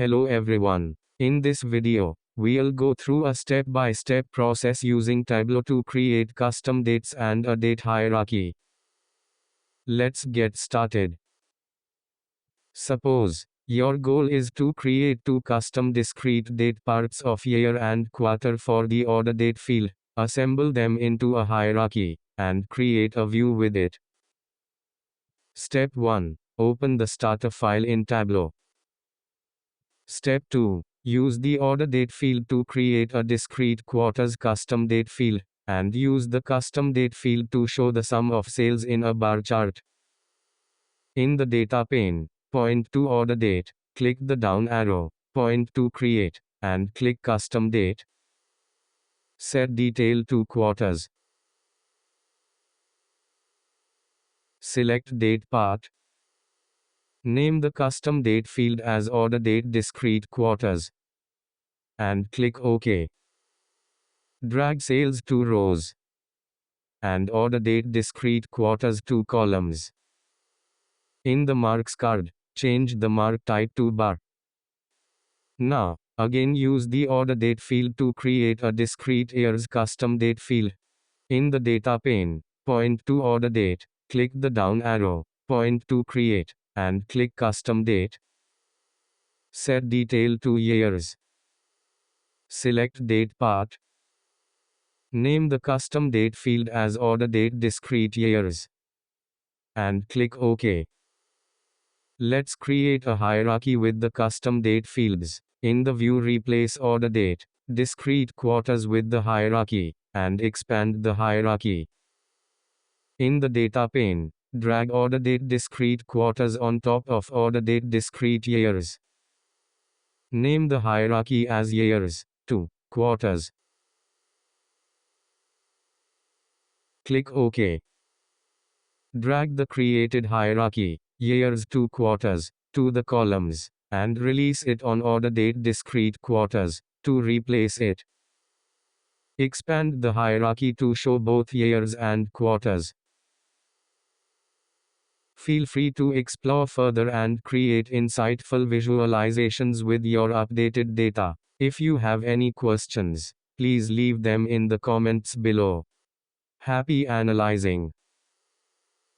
Hello everyone. In this video, we'll go through a step-by-step process using Tableau to create custom dates and a date hierarchy. Let's get started. Suppose your goal is to create two custom discrete date parts of year and quarter for the order date field, assemble them into a hierarchy, and create a view with it. Step 1. Open the starter file in Tableau. Step 2. Use the order date field to create a discrete quarters custom date field, and use the custom date field to show the sum of sales in a bar chart. In the data pane, point to order date, click the down arrow, point to create, and click custom date. Set detail to quarters. Select date part. Name the custom date field as order date discrete quarters. And click OK. Drag sales to rows. And order date discrete quarters to columns. In the marks card, change the mark type to bar. Now, again use the order date field to create a discrete years custom date field. In the data pane, point to order date, click the down arrow, point to create, and click custom date. Set detail to years. Select date part. Name the custom date field as order date discrete years. And click OK. Let's create a hierarchy with the custom date fields. In the view, replace order date, discrete quarters with the hierarchy, and expand the hierarchy. In the data pane, drag order date discrete quarters on top of order date discrete years. Name the hierarchy as years to quarters. Click OK. Drag the created hierarchy, years to quarters, to the columns, and release it on order date discrete quarters, to replace it. Expand the hierarchy to show both years and quarters. Feel free to explore further and create insightful visualizations with your updated data. If you have any questions, please leave them in the comments below. Happy analyzing!